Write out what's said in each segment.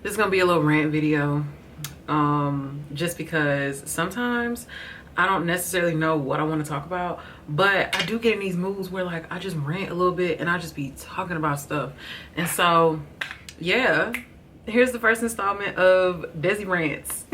This is gonna be a little rant video, just because sometimes I don't necessarily know what I want to talk about, but I do get in these moods where like I just rant a little bit and I just be talking about stuff. And so yeah, here's the first installment of Desi Rants.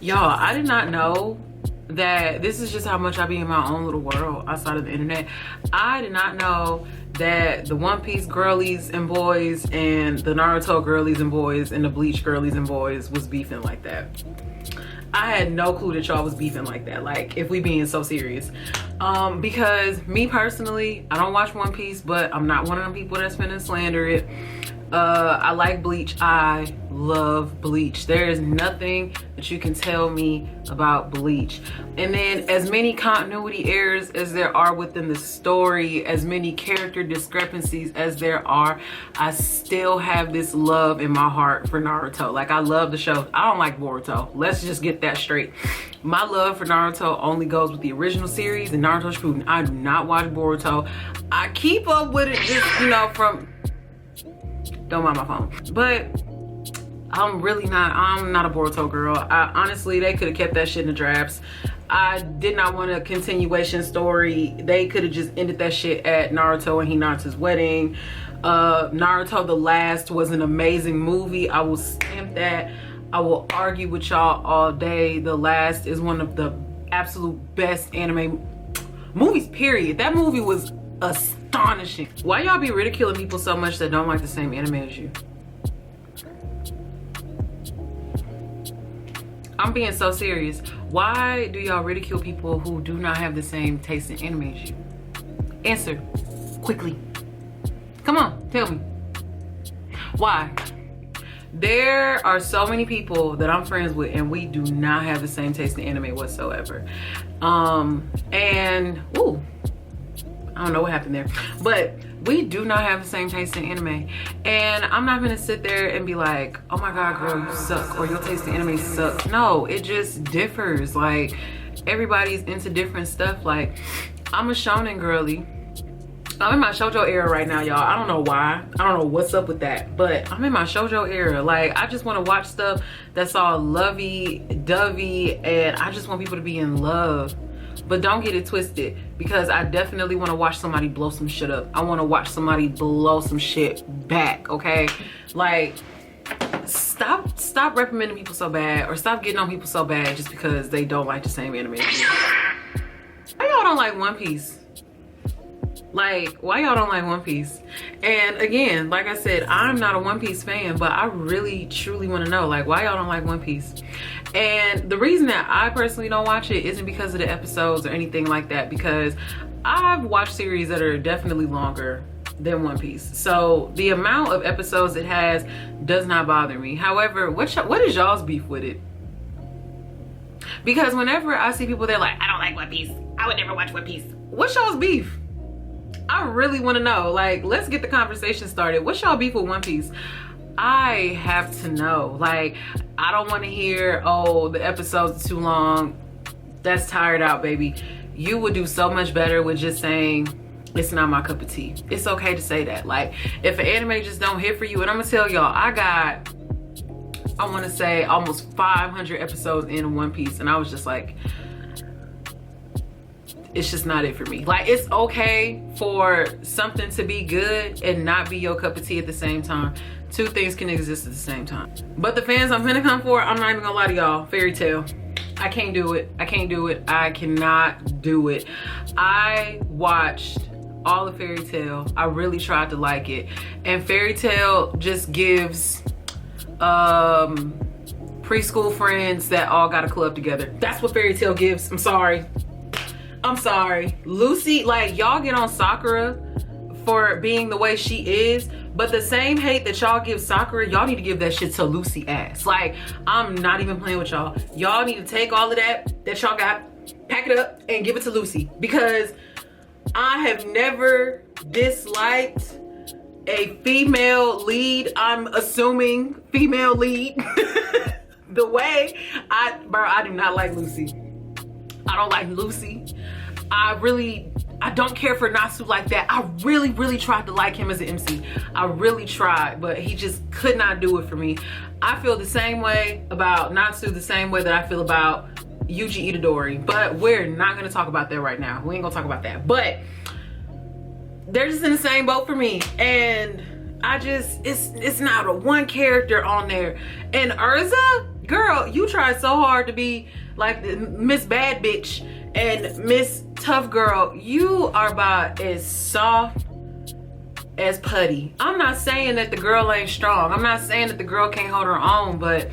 Y'all, I did not know that this is just how much I be in my own little world outside of the internet. I did not know that the One Piece girlies and boys and the Naruto girlies and boys and the Bleach girlies and boys was beefing like that. I had no clue that y'all was beefing like that, like if we being so serious. Because me personally, I don't watch One Piece, but I'm not one of them people that's finna slander it. I like Bleach. I love Bleach. There is nothing that you can tell me about Bleach. And then as many continuity errors as there are within the story, as many character discrepancies as there are, I still have this love in my heart for Naruto. Like, I love the show. I don't like Boruto. Let's just get that straight. My love for Naruto only goes with the original series and Naruto Shippuden. I do not watch Boruto. I keep up with it just, you know, from... Don't mind my phone. But I'm not a Boruto girl. Honestly, they could have kept that shit in the drafts. I did not want a continuation story. They could have just ended that shit at Naruto and Hinata's wedding. Naruto The Last was an amazing movie. I will stamp that. I will argue with y'all all day. The Last is one of the absolute best anime movies, period. That movie was astonishing. Why y'all be ridiculing people so much that don't like the same anime as you? I'm being so serious. Why do y'all ridicule people who do not have the same taste in anime as you? Answer quickly. Come on, tell me. Why? There are so many people that I'm friends with and we do not have the same taste in anime whatsoever. And ooh, I don't know what happened there, but we do not have the same taste in anime. And I'm not gonna sit there and be like, oh my God, girl, you suck, or your taste in anime sucks. No, it just differs. Like, everybody's into different stuff. Like, I'm a shonen girly. I'm in my shoujo era right now, y'all. I don't know why. I don't know what's up with that, but I'm in my shoujo era. Like, I just wanna watch stuff that's all lovey-dovey, and I just want people to be in love. But don't get it twisted, because I definitely want to watch somebody blow some shit up. I want to watch somebody blow some shit back, okay? Like, stop reprimanding people so bad, or stop getting on people so bad just because they don't like the same anime as you. Why y'all don't like One Piece? Like, why y'all don't like One Piece? And again, like I said, I'm not a One Piece fan, but I really truly want to know, like, why y'all don't like One Piece? And the reason that I personally don't watch it isn't because of the episodes or anything like that, because I've watched series that are definitely longer than One Piece. So the amount of episodes it has does not bother me. However, what is y'all's beef with it? Because whenever I see people, they're like, I don't like One Piece. I would never watch One Piece. What's y'all's beef? I really want to know. Like, let's get the conversation started. What's y'all beef with One Piece? I have to know. Like, I don't want to hear, oh, the episodes are too long. That's tired out, baby. You would do so much better with just saying, it's not my cup of tea. It's okay to say that. Like, if an anime just don't hit for you, and I'm gonna tell y'all, I want to say almost 500 episodes in One Piece, and I was just like, it's just not it for me. Like, it's okay for something to be good and not be your cup of tea at the same time. Two things can exist at the same time. But the fans I'm finna come for, I'm not even gonna lie to y'all, Fairy Tail. I can't do it. I can't do it. I cannot do it. I watched all of Fairy Tail. I really tried to like it. And Fairy Tail just gives preschool friends that all got a club together. That's what Fairy Tail gives. I'm sorry. Lucy, like, y'all get on Sakura for being the way she is, but the same hate that y'all give Sakura, y'all need to give that shit to Lucy ass. Like, I'm not even playing with y'all. Y'all need to take all of that y'all got, pack it up and give it to Lucy, because I have never disliked a female lead. I'm assuming female lead. The way I do not like Lucy. I don't like Lucy. I don't care for Natsu like that. I really tried to like him as an MC. I really tried, but he just could not do it for me. I feel the same way about Natsu, the same way that I feel about Yuji Itadori, but we're not gonna talk about that right now. We ain't gonna talk about that, but they're just in the same boat for me. And I just, it's not a one character on there. And Urza, girl, you tried so hard to be like the Miss Bad Bitch and Miss Tough Girl. You are about as soft as putty. I'm not saying that the girl ain't strong. I'm not saying that the girl can't hold her own, but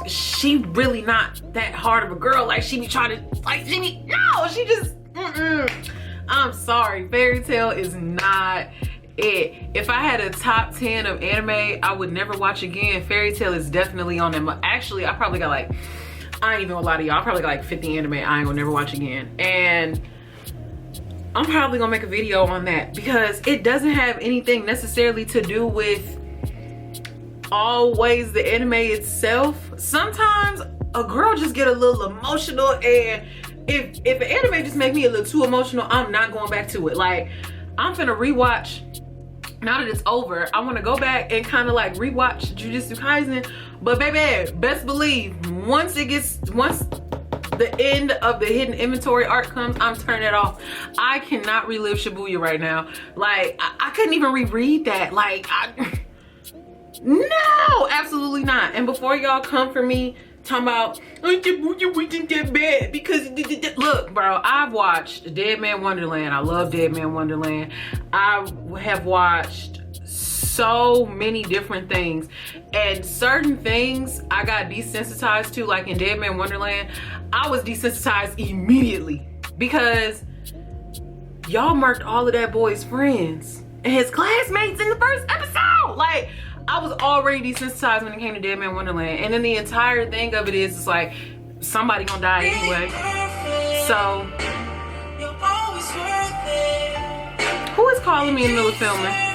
she really not that hard of a girl. Like she be trying to, like she be, no, she just, I'm sorry, Fairy Tail is not it. If I had a top 10 of anime I would never watch again, Fairy Tail is definitely on them. Actually, I probably got like, I ain't even gonna lie to y'all, I probably got like 50 anime I ain't gonna never watch again. And I'm probably gonna make a video on that because it doesn't have anything necessarily to do with always the anime itself. Sometimes a girl just get a little emotional, and if an anime just make me a little too emotional, I'm not going back to it. Like, I'm finna rewatch, now that it's over, I wanna go back and kind of like rewatch Jujutsu Kaisen. But baby, best believe, once the end of the hidden inventory arc comes, I'm turning it off. I cannot relive Shibuya right now. Like, I couldn't even reread that. Like, no, absolutely not. And before y'all come for me talking about, Shibuya wasn't that bad because, look, bro, I've watched Dead Man Wonderland. I love Dead Man Wonderland. I have watched so many different things, and certain things I got desensitized to. Like in Dead Man Wonderland, I was desensitized immediately because y'all murked all of that boy's friends and his classmates in the first episode. Like, I was already desensitized when it came to Dead Man Wonderland, and then the entire thing of it is, it's like somebody gonna die anyway. So who is calling me in the middle of filming?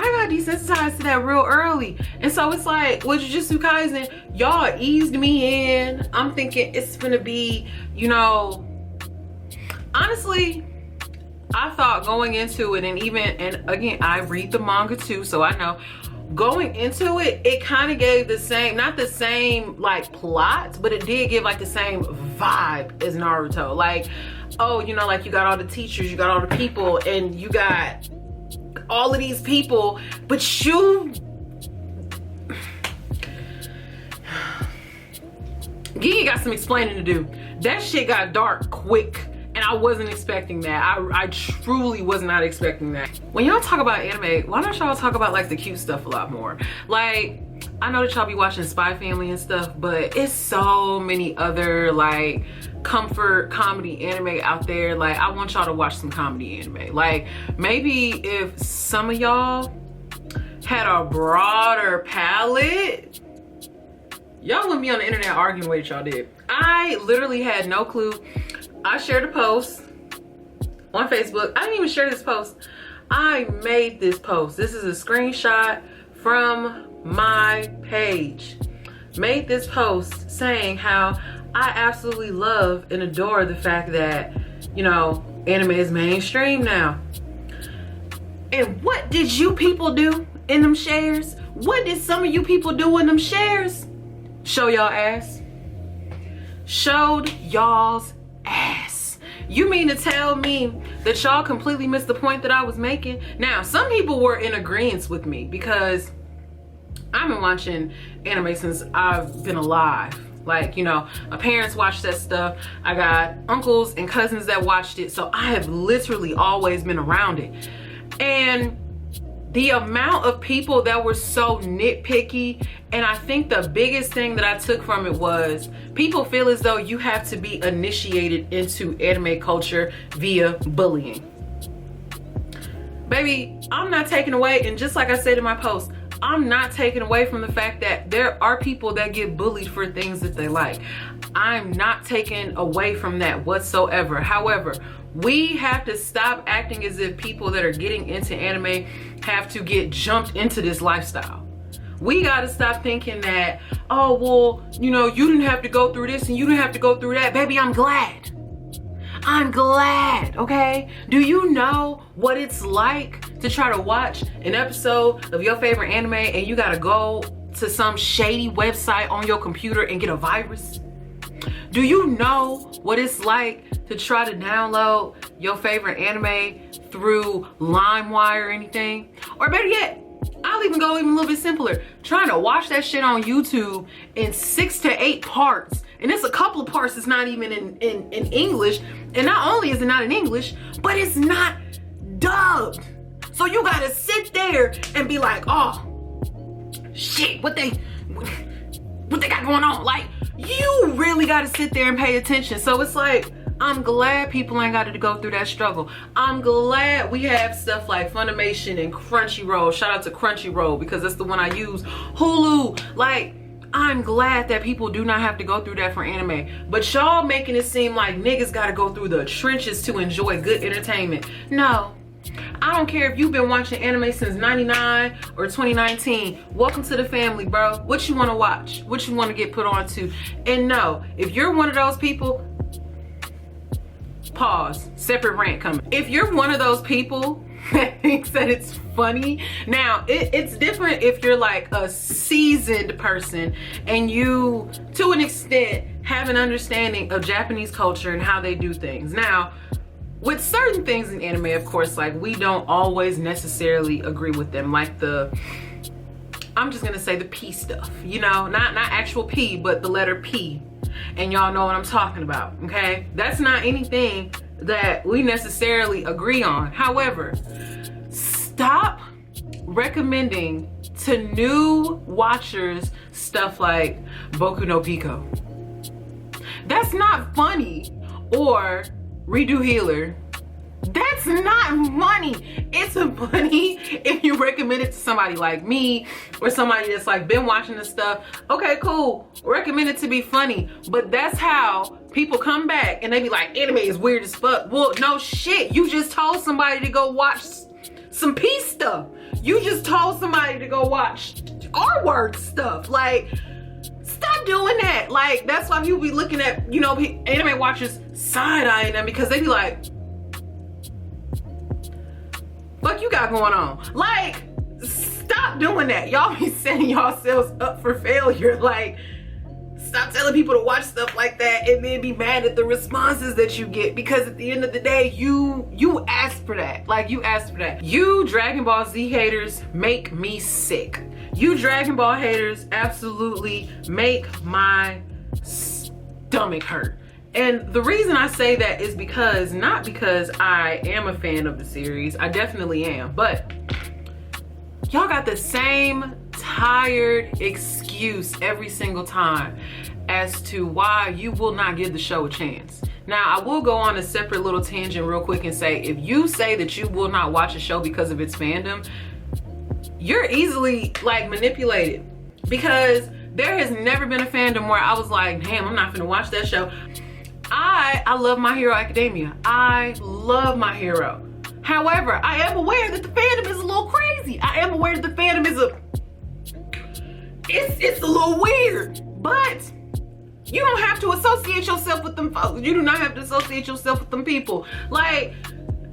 I got desensitized to that real early. And so it's like with Jujutsu Kaisen, y'all eased me in. I'm thinking it's gonna be, you know, honestly, I thought going into it, and again, I read the manga too, so I know, going into it, it kind of gave the same, not the same like plot, but it did give like the same vibe as Naruto. Like, oh, you know, like you got all the teachers, you got all the people, and you got all of these people, but you, Gigi got some explaining to do. That shit got dark quick, and I wasn't expecting that. I truly was not expecting that. When y'all talk about anime, why don't y'all talk about like the cute stuff a lot more? Like, I know that y'all be watching Spy Family and stuff, but it's so many other like comfort comedy anime out there. Like, I want y'all to watch some comedy anime. Like, maybe if some of y'all had a broader palette, y'all wouldn't be on the internet arguing the way that y'all did. I literally had no clue. I shared a post on Facebook. I didn't even share this post. I made this post. This is a screenshot from my page. Made this post saying how I absolutely love and adore the fact that, you know, anime is mainstream now. And what did you people do in them shares? What did some of you people do in them shares? Show y'all ass. Showed y'all's ass. You mean to tell me that y'all completely missed the point that I was making? Now, some people were in agreement with me because I've been watching anime since I've been alive. Like, you know, my parents watched that stuff. I got uncles and cousins that watched it. So I have literally always been around it. And the amount of people that were so nitpicky, and I think the biggest thing that I took from it was people feel as though you have to be initiated into anime culture via bullying. Baby, I'm not taking away, and just like I said in my post, I'm not taking away from the fact that there are people that get bullied for things that they like. I'm not taking away from that whatsoever. However, we have to stop acting as if people that are getting into anime have to get jumped into this lifestyle. We gotta stop thinking that, oh, well, you know, you didn't have to go through this and you didn't have to go through that. Baby, I'm glad. I'm glad, okay? Do you know what it's like to try to watch an episode of your favorite anime and you gotta go to some shady website on your computer and get a virus? Do you know what it's like to try to download your favorite anime through LimeWire or anything? Or better yet, I'll even go even a little bit simpler. Trying to watch that shit on YouTube in 6 to 8 parts. And it's a couple of parts that's not even in English. And not only is it not in English, but it's not dubbed. So you gotta sit there and be like, oh, shit, what they got going on? Like, you really gotta sit there and pay attention. So it's like, I'm glad people ain't got to go through that struggle. I'm glad we have stuff like Funimation and Crunchyroll. Shout out to Crunchyroll because that's the one I use. Hulu. Like, I'm glad that people do not have to go through that for anime. But y'all making it seem like niggas got to go through the trenches to enjoy good entertainment. No. I don't care if you've been watching anime since 99 or 2019. Welcome to the family, bro. What you want to watch? What you want to get put on to? And no, if you're one of those people, pause, separate rant coming. If you're one of those people that thinks that it's funny, now it's different if you're like a seasoned person and you, to an extent, have an understanding of Japanese culture and how they do things. Now, with certain things in anime, of course, like we don't always necessarily agree with them, like the, I'm just gonna say the P stuff, you know, not actual P, but the letter P. And y'all know what I'm talking about, okay? That's not anything that we necessarily agree on. However, stop recommending to new watchers stuff like Boku no Pico. That's not funny. Or Redo Healer. That's not funny. It's funny if you recommend it to somebody like me or somebody that's like been watching this stuff. Okay, cool. Recommend it to be funny. But that's how people come back and they be like, anime is weird as fuck. Well, no shit. You just told somebody to go watch some peace stuff. You just told somebody to go watch R-word stuff. Like, stop doing that. Like, that's why people be looking at, you know, anime watchers side-eyeing them because they be like, fuck you got going on? Like, stop doing that. Y'all be setting yourselves up for failure. Like, stop telling people to watch stuff like that and then be mad at the responses that you get, because at the end of the day, you asked for that. Like, you asked for that. You Dragon Ball Z haters make me sick. You Dragon Ball haters absolutely make my stomach hurt. And the reason I say that is because, not because I am a fan of the series, I definitely am, but y'all got the same tired excuse every single time as to why you will not give the show a chance. Now, I will go on a separate little tangent real quick and say, if you say that you will not watch a show because of its fandom, you're easily like manipulated, because there has never been a fandom where I was like, damn, I'm not gonna watch that show. I love My Hero Academia. I love My Hero. However, I am aware that the fandom is a little crazy. I am aware that the fandom is it's a little weird, but you don't have to associate yourself with them folks. You do not have to associate yourself with them people. Like,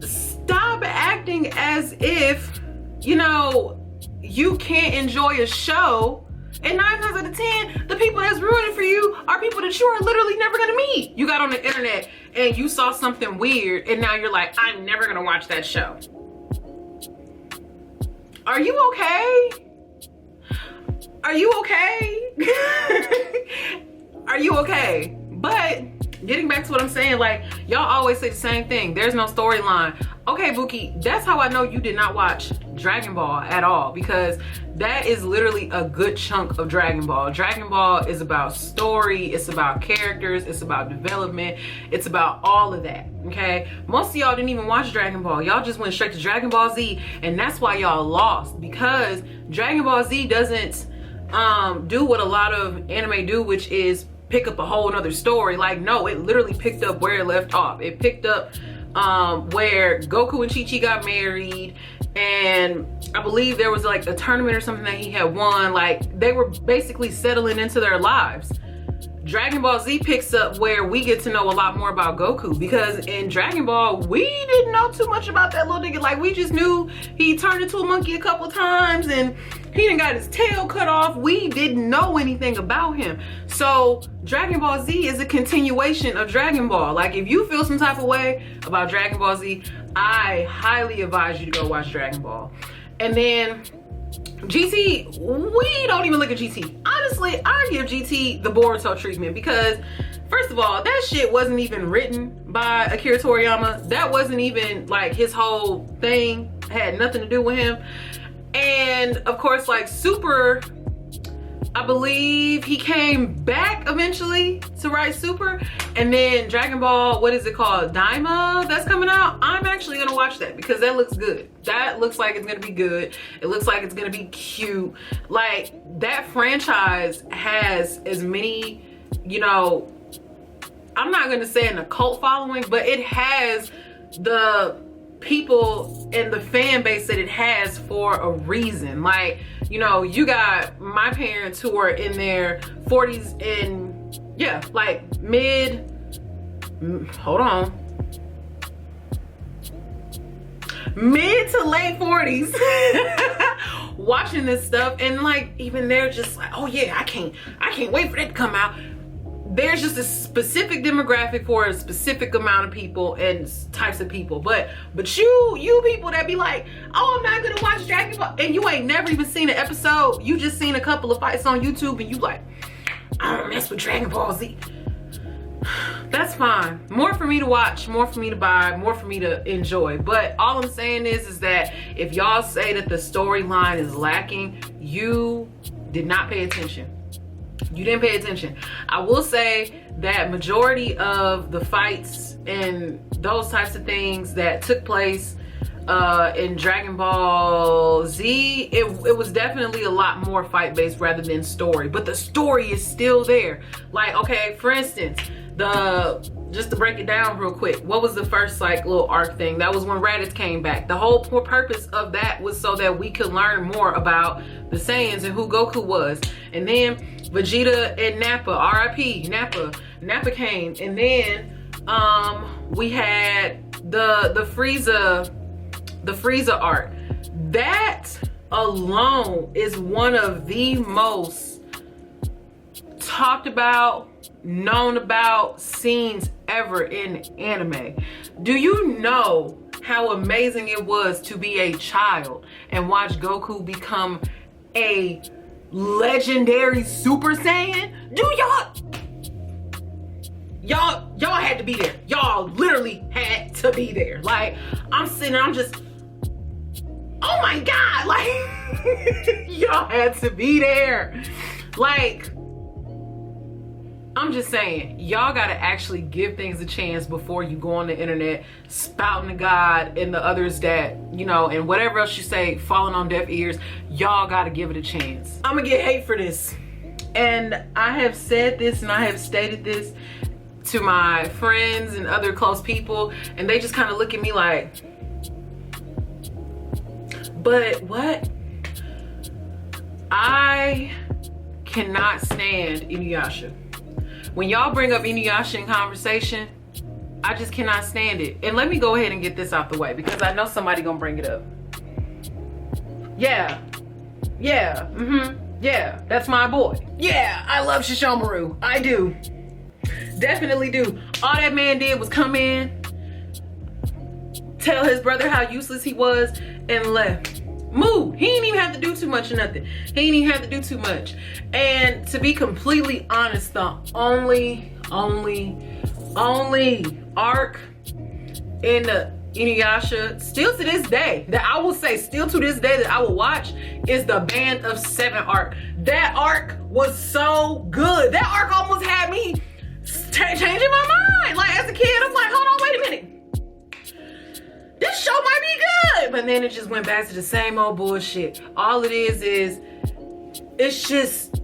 stop acting as if, you know, you can't enjoy a show. And 9 times out of 10, the people that's ruining for you are people that you are literally never gonna meet. You got on the internet and you saw something weird and now you're like, I'm never gonna watch that show. Are you okay? Are you okay? Are you okay? But getting back to what I'm saying, like, y'all always say the same thing. There's no storyline. Okay, Buki, that's how I know you did not watch Dragon Ball at all, because that is literally a good chunk of Dragon Ball. Dragon Ball is about story, it's about characters, it's about development, it's about all of that, okay? Most of y'all didn't even watch Dragon Ball. Y'all just went straight to Dragon Ball Z, and that's why y'all lost, because Dragon Ball Z doesn't do what a lot of anime do, which is pick up a whole nother story. Like, no, it literally picked up where it left off. It picked up where Goku and Chi-Chi got married, and I believe there was like a tournament or something that he had won. Like they were basically settling into their lives. Dragon Ball Z picks up where we get to know a lot more about Goku, because in Dragon Ball, we didn't know too much about that little nigga. Like, we just knew he turned into a monkey a couple times and he done got his tail cut off. We didn't know anything about him. So Dragon Ball Z is a continuation of Dragon Ball. Like, if you feel some type of way about Dragon Ball Z, I highly advise you to go watch Dragon Ball. And then GT, we don't even look at GT. Honestly, I give GT the Boruto treatment because, first of all, that shit wasn't even written by Akira Toriyama. That wasn't even like his whole thing, had nothing to do with him. And of course, like Super, I believe he came back eventually to write Super. And then Dragon Ball, what is it called? Daima, that's coming out. I'm actually gonna watch that because that looks good. That looks like it's gonna be good. It looks like it's gonna be cute. Like, that franchise has as many, you know, I'm not gonna say an occult following, but it has the people and the fan base that it has for a reason. Like, you know, you got my parents who are in their 40s and yeah, like mid to late 40s watching this stuff, and like even they're just like, oh yeah, I can't wait for that to come out. There's just a specific demographic for a specific amount of people and types of people. But you people that be like, oh, I'm not gonna watch Dragon Ball, and you ain't never even seen an episode. You just seen a couple of fights on YouTube and you like, I don't mess with Dragon Ball Z. That's fine. More for me to watch, more for me to buy, more for me to enjoy. But all I'm saying is that if y'all say that the storyline is lacking, you did not pay attention. You didn't pay attention. I will say that majority of the fights and those types of things that took place in Dragon Ball Z, it was definitely a lot more fight based rather than story, but the story is still there. Like, okay, for instance, just to break it down real quick, what was the first like little arc thing? That was when Raditz came back. The whole purpose of that was so that we could learn more about the Saiyans and who Goku was. And then Vegeta and Nappa, RIP, Nappa came, and then we had the Frieza arc. That alone is one of the most talked about, known about scenes ever in anime. Do you know how amazing it was to be a child and watch Goku become a legendary Super Saiyan? Y'all had to be there. Y'all literally had to be there. Like, I'm sitting there, I'm just, oh my God, like, y'all had to be there. Like, I'm just saying, y'all gotta actually give things a chance before you go on the internet spouting to God and the others that, you know, and whatever else you say, falling on deaf ears. Y'all gotta give it a chance. I'm gonna get hate for this. And I have said this and I have stated this to my friends and other close people, and they just kind of look at me like, but what? I cannot stand Inuyasha. When y'all bring up Inuyasha in conversation, I just cannot stand it. And let me go ahead and get this out the way because I know somebody gonna bring it up. Yeah, that's my boy. Yeah, I love Shishomaru. I do. Definitely do. All that man did was come in, tell his brother how useless he was, and left. Move. He didn't even have to do too much or nothing. He didn't even have to do too much. And to be completely honest, the only arc in the Inuyasha, still to this day, that I will say, still to this day that I will watch, is the Band of Seven arc. That arc was so good. That arc almost had me changing my mind. Like, as a kid, I'm like, hold on, wait a minute. This show might be good. But then it just went back to the same old bullshit. All it is it's just,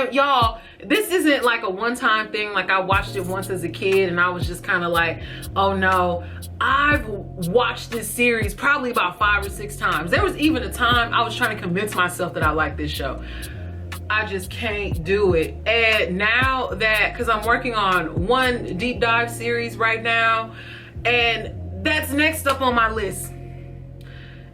And y'all, this isn't like a one-time thing. Like I watched it once as a kid and I was just kind of like, oh no. I've watched this series probably about 5 or 6 times. There was even a time I was trying to convince myself that I like this show. I just can't do it. And now that, because I'm working on one deep dive series right now, and that's next up on my list.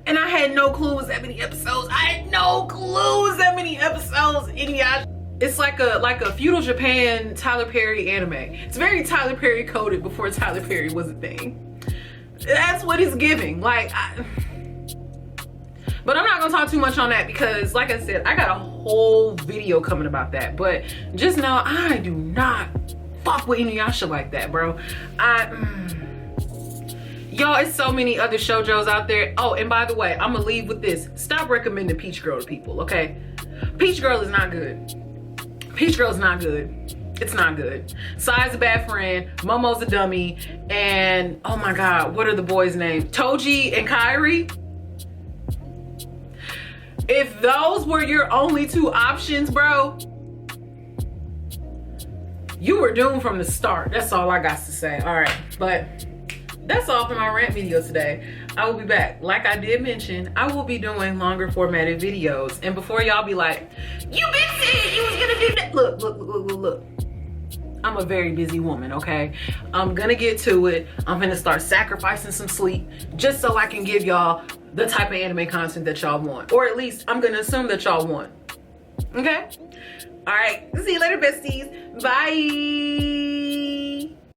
And I had no clue it was that many episodes. I had no clue it was that many episodes. Inuyasha. It's like a feudal Japan Tyler Perry anime. It's very Tyler Perry coded before Tyler Perry was a thing. That's what it's giving. Like, but I'm not gonna talk too much on that because, like I said, I got a whole video coming about that. But just know I do not fuck with Inuyasha like that, bro. Y'all, it's so many other shoujos out there. Oh, and by the way, I'm gonna leave with this. Stop recommending Peach Girl to people, okay? Peach Girl is not good. Peach Girl is not good. It's not good. Sai's a bad friend, Momo's a dummy, and oh my God, what are the boys' names? Toji and Kairi? If those were your only 2 options, bro, you were doomed from the start. That's all I got to say. All right, but that's all for my rant video today. I will be back. Like I did mention, I will be doing longer formatted videos. And before y'all be like, you been saying you was gonna do that. Look. I'm a very busy woman, okay? I'm gonna get to it. I'm gonna start sacrificing some sleep just so I can give y'all the type of anime content that y'all want. Or at least I'm gonna assume that y'all want. Okay? All right, see you later, besties. Bye.